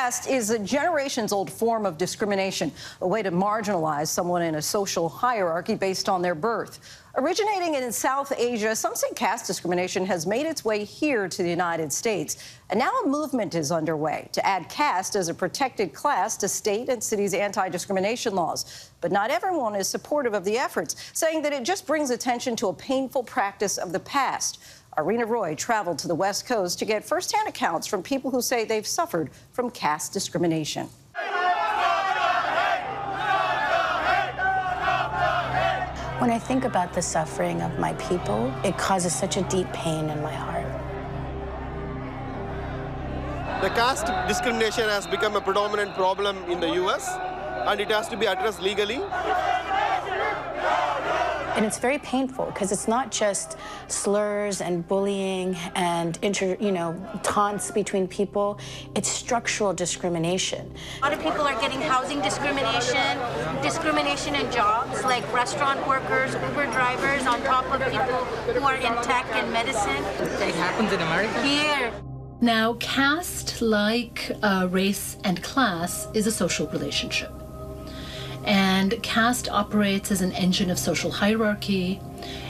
Caste is a generations-old form of discrimination, a way to marginalize someone in a social hierarchy based on their birth. Originating in South Asia, some say caste discrimination has made its way here to the United States. And now a movement is underway to add caste as a protected class to state and cities' anti-discrimination laws. But not everyone is supportive of the efforts, saying that it just brings attention to a painful practice of the past. Reena Roy traveled to the West Coast to get firsthand accounts from people who say they've suffered from caste discrimination. When I think about the suffering of my people, it causes such a deep pain in my heart. The caste discrimination has become a predominant problem in the U.S., and it has to be addressed legally. And it's very painful because it's not just slurs and bullying and taunts between people. It's structural discrimination. A lot of people are getting housing discrimination, discrimination in jobs like restaurant workers, Uber drivers, on top of people who are in tech and medicine. It happens in America? Here. Now, caste, like race and class, is a social relationship. And caste operates as an engine of social hierarchy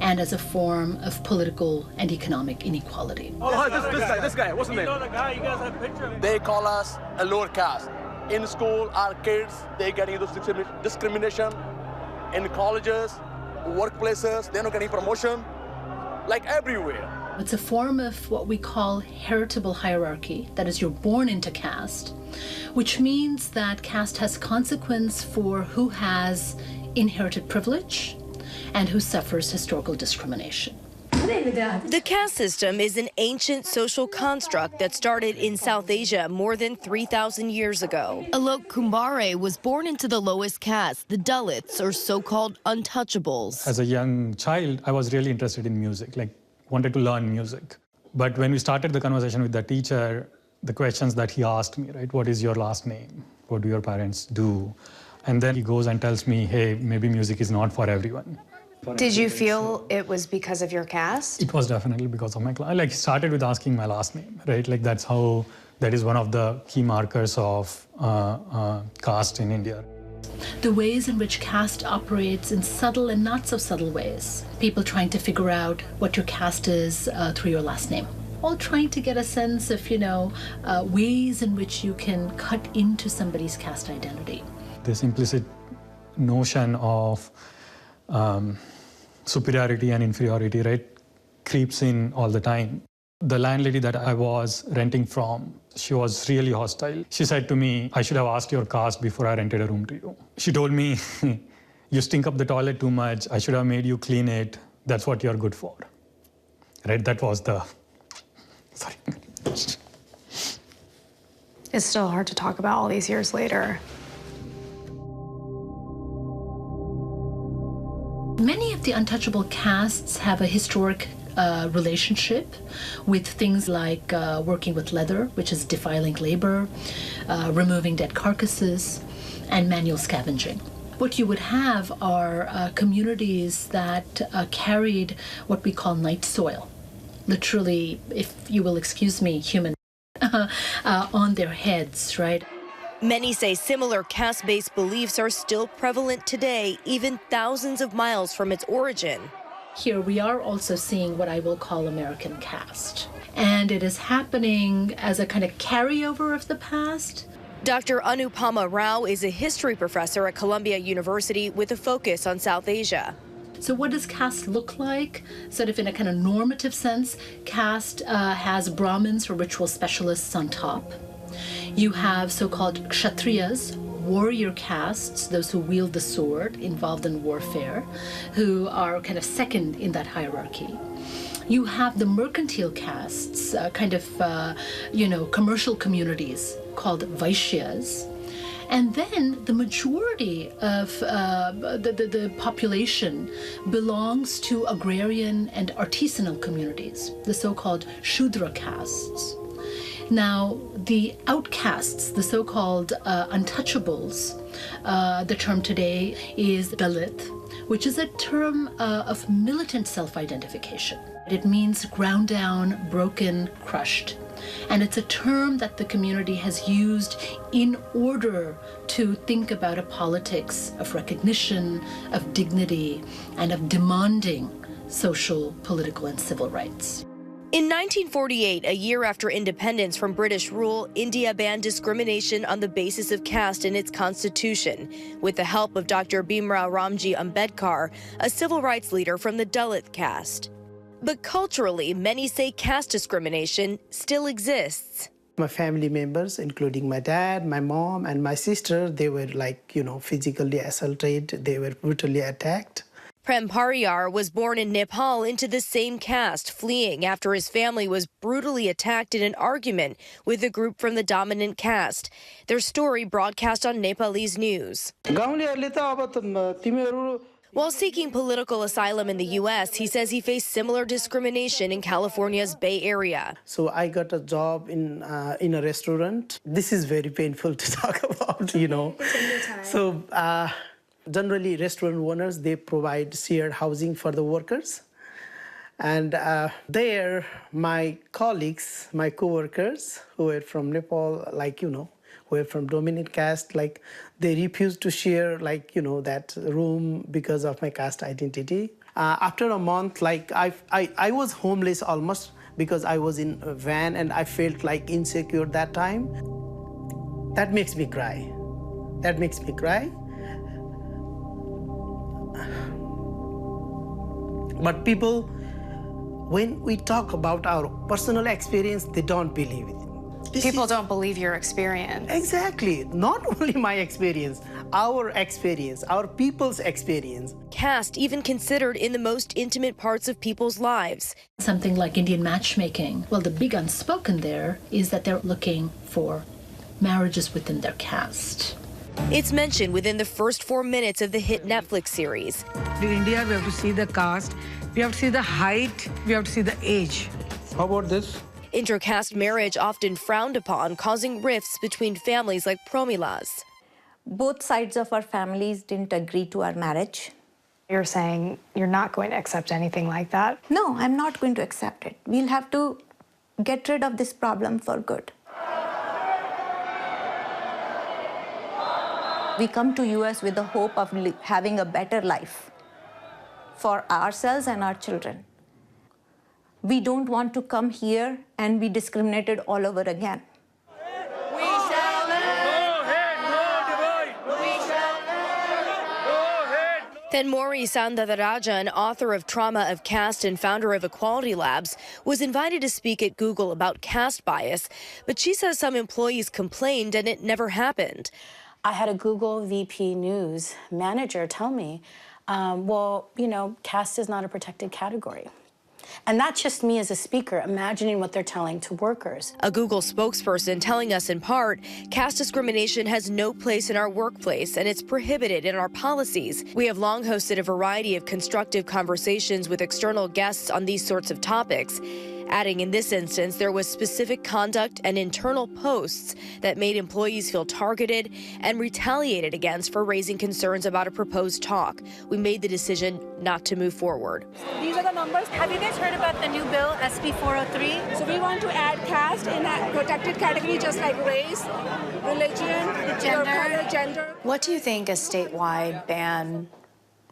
and as a form of political and economic inequality. Oh, this guy, what's his name? You know the guy, you guys have a picture of him? They call us a lower caste. In school, our kids, they getting this discrimination. In colleges, workplaces, they're not getting promotion. Like everywhere. It's a form of what we call heritable hierarchy, that is, you're born into caste, which means that caste has consequence for who has inherited privilege and who suffers historical discrimination. The caste system is an ancient social construct that started in South Asia more than 3,000 years ago. Alok Kumbhare was born into the lowest caste, the Dalits, or so-called untouchables. As a young child, I was really interested in music, wanted to learn music. But when we started the conversation with the teacher, the questions that he asked me, right, what is your last name? What do your parents do? And then he goes and tells me, hey, maybe music is not for everyone. Did you feel it was because of your caste? It was definitely because of my class. He started with asking my last name, right? That is one of the key markers of caste in India. The ways in which caste operates in subtle and not so subtle ways. People trying to figure out what your caste is through your last name. All trying to get a sense of, ways in which you can cut into somebody's caste identity. This implicit notion of superiority and inferiority, right, creeps in all the time. The landlady that I was renting from, she was really hostile. She said to me, I should have asked your caste before I rented a room to you. She told me, you stink up the toilet too much. I should have made you clean it. That's what you're good for. Right? That was the... Sorry. It's still hard to talk about all these years later. Many of the untouchable castes have a historic relationship with things like working with leather, which is defiling labor, removing dead carcasses, and manual scavenging. What you would have are communities that carried what we call night soil, literally, if you will excuse me, human, on their heads, right? Many say similar caste-based beliefs are still prevalent today, even thousands of miles from its origin. Here we are also seeing what I will call American caste. And it is happening as a kind of carryover of the past. Dr. Anupama Rao is a history professor at Columbia University with a focus on South Asia. So what does caste look like? Sort of in a kind of normative sense, caste has Brahmins or ritual specialists on top. You have so-called kshatriyas, warrior castes, those who wield the sword, involved in warfare, who are kind of second in that hierarchy. You have the mercantile castes, commercial communities called vaishyas. And then the majority of the population belongs to agrarian and artisanal communities, the so-called Shudra castes. Now, the outcasts, the so-called untouchables, the term today is Dalit, which is a term of militant self-identification. It means ground down, broken, crushed. And it's a term that the community has used in order to think about a politics of recognition, of dignity, and of demanding social, political, and civil rights. In 1948, a year after independence from British rule, India banned discrimination on the basis of caste in its constitution, with the help of Dr. Bhimrao Ramji Ambedkar, a civil rights leader from the Dalit caste. But culturally, many say caste discrimination still exists. My family members, including my dad, my mom, and my sister, they were physically assaulted, they were brutally attacked. Prem Pariyar was born in Nepal into the same caste, fleeing after his family was brutally attacked in an argument with a group from the dominant caste. Their story broadcast on Nepalese news. While seeking political asylum in the U.S., he says he faced similar discrimination in California's Bay Area. So I got a job in a restaurant. This is very painful to talk about, So generally, restaurant owners, they provide shared housing for the workers. And there, my colleagues, my co-workers, who were from Nepal, who were from dominant caste, they refused to share, that room because of my caste identity. After a month, I was homeless almost because I was in a van and I felt insecure that time. That makes me cry. That makes me cry. But people, when we talk about our personal experience, they don't believe it. People don't believe your experience. Exactly. Not only my experience, our people's experience. Caste even considered in the most intimate parts of people's lives. Something like Indian matchmaking. Well, the big unspoken there is that they're looking for marriages within their caste. It's mentioned within the first 4 minutes of the hit Netflix series. In India, we have to see the caste, we have to see the height, we have to see the age. How about this? Intercaste marriage often frowned upon, causing rifts between families like Promila's. Both sides of our families didn't agree to our marriage. You're saying you're not going to accept anything like that? No, I'm not going to accept it. We'll have to get rid of this problem for good. We come to US with the hope of having a better life for ourselves and our children. We don't want to come here and be discriminated all over again. We shall learn. No hate, no divide. We shall learn. No hate. Then Mori Sandadarajan, author of Trauma of Caste and founder of Equality Labs, was invited to speak at Google about caste bias, but she says some employees complained and it never happened. I had a Google VP News manager tell me, caste is not a protected category. And that's just me as a speaker, imagining what they're telling to workers. A Google spokesperson telling us in part, caste discrimination has no place in our workplace and it's prohibited in our policies. We have long hosted a variety of constructive conversations with external guests on these sorts of topics. Adding in this instance, there was specific conduct and internal posts that made employees feel targeted and retaliated against for raising concerns about a proposed talk. We made the decision not to move forward. These are the numbers. Have you guys heard about the new bill, SB 403? So we want to add caste in a protected category just like race, religion, Gender. gender. What do you think a statewide ban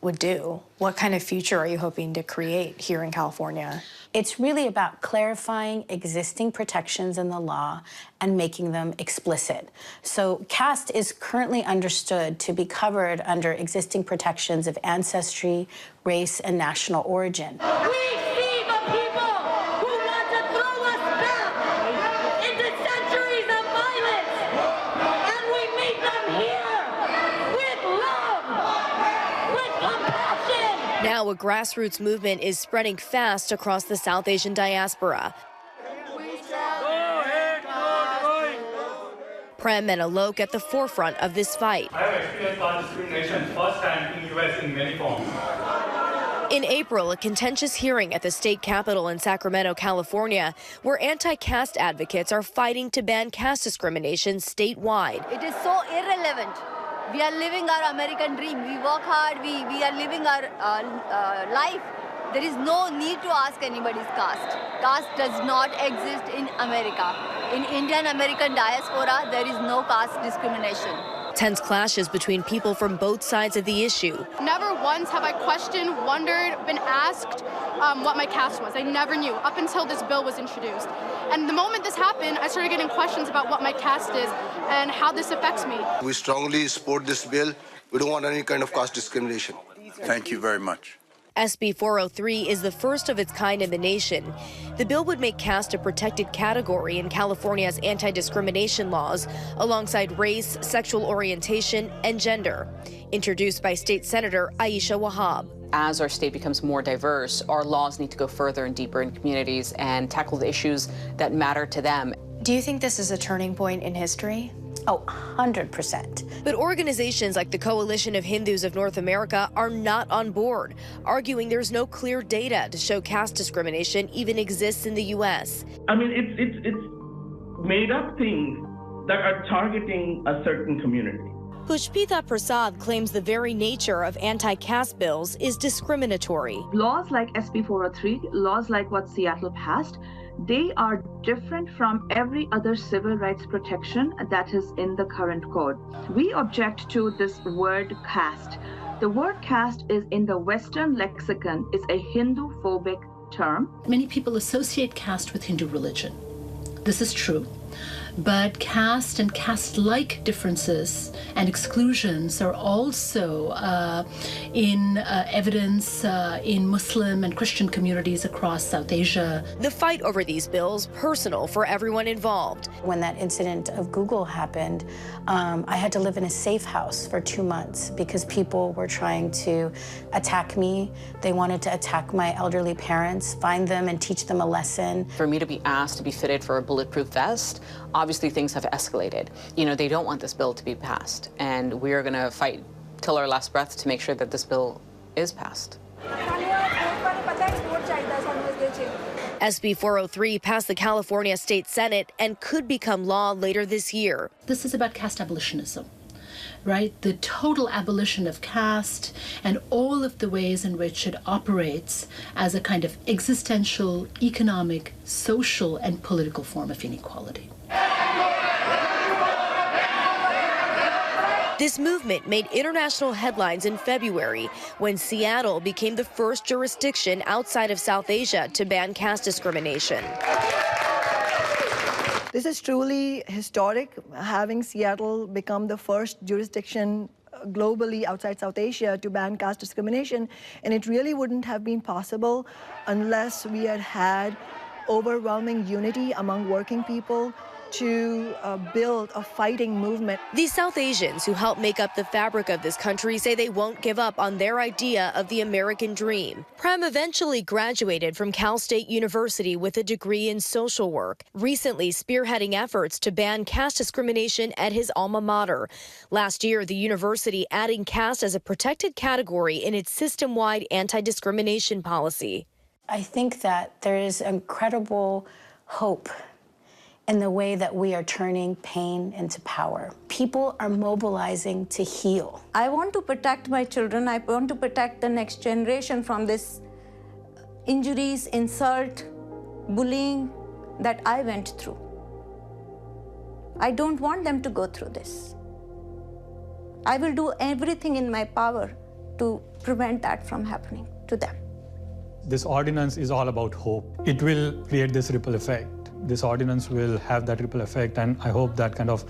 would do? What kind of future are you hoping to create here in California? It's really about clarifying existing protections in the law and making them explicit. So caste is currently understood to be covered under existing protections of ancestry, race, and national origin. We see the people who want to throw us back into centuries of violence, and we meet them here with love, with compassion. Now a grassroots movement is spreading fast across the South Asian diaspora. Prem and Alok at the forefront of this fight. I have experienced caste discrimination firsthand in the US in many forms. In April, a contentious hearing at the state capitol in Sacramento, California, where anti-caste advocates are fighting to ban caste discrimination statewide. It is so irrelevant. We are living our American dream. We work hard, we are living our life. There is no need to ask anybody's caste. Caste does not exist in America. In Indian American diaspora, there is no caste discrimination. Tense clashes between people from both sides of the issue. Never once have I questioned, wondered, been asked what my caste was. I never knew up until this bill was introduced. And the moment this happened, I started getting questions about what my caste is and how this affects me. We strongly support this bill. We don't want any kind of caste discrimination. Thank you very much. SB 403 is the first of its kind in the nation. The bill would make caste a protected category in California's anti-discrimination laws, alongside race, sexual orientation, and gender. Introduced by State Senator Aisha Wahab. As our state becomes more diverse, our laws need to go further and deeper in communities and tackle the issues that matter to them. Do you think this is a turning point in history? Oh, 100%. But organizations like the Coalition of Hindus of North America are not on board, arguing there's no clear data to show caste discrimination even exists in the U.S. I mean, it's made up things that are targeting a certain community. Pushpita Prasad claims the very nature of anti-caste bills is discriminatory. Laws like SB 403, laws like what Seattle passed, they are different from every other civil rights protection that is in the current code. We object to this word caste. The word caste is in the Western lexicon, is a Hindu-phobic term. Many people associate caste with Hindu religion. This is true. But caste and caste-like differences and exclusions are also in evidence in Muslim and Christian communities across South Asia. The fight over these bills personal for everyone involved. When that incident of Google happened, I had to live in a safe house for 2 months because people were trying to attack me. They wanted to attack my elderly parents, find them and teach them a lesson. For me to be asked to be fitted for a bulletproof vest, obviously things have escalated. You know, they don't want this bill to be passed, and we are going to fight till our last breath to make sure that this bill is passed. SB 403 passed the California State Senate and could become law later this year. This is about caste abolitionism, right? The total abolition of caste and all of the ways in which it operates as a kind of existential, economic, social, and political form of inequality. This movement made international headlines in February when Seattle became the first jurisdiction outside of South Asia to ban caste discrimination. This is truly historic, having Seattle become the first jurisdiction globally outside South Asia to ban caste discrimination. And it really wouldn't have been possible unless we had had overwhelming unity among working people to build a fighting movement. These South Asians who help make up the fabric of this country say they won't give up on their idea of the American dream. Prem eventually graduated from Cal State University with a degree in social work, recently spearheading efforts to ban caste discrimination at his alma mater. Last year, the university adding caste as a protected category in its system-wide anti-discrimination policy. I think that there is incredible hope in the way that we are turning pain into power. People are mobilizing to heal. I want to protect my children. I want to protect the next generation from this injuries, insult, bullying that I went through. I don't want them to go through this. I will do everything in my power to prevent that from happening to them. This ordinance is all about hope. It will create this ripple effect. This ordinance will have that ripple effect, and I hope that kind of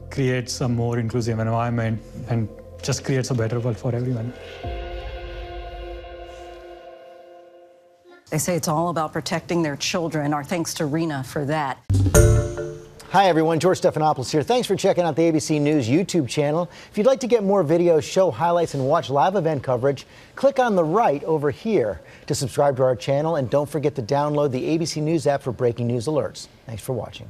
creates a more inclusive environment and just creates a better world for everyone. They say it's all about protecting their children. Our thanks to Reena for that. Hi, everyone. George Stephanopoulos here. Thanks for checking out the ABC News YouTube channel. If you'd like to get more videos, show highlights, and watch live event coverage, click on the right over here to subscribe to our channel. And don't forget to download the ABC News app for breaking news alerts. Thanks for watching.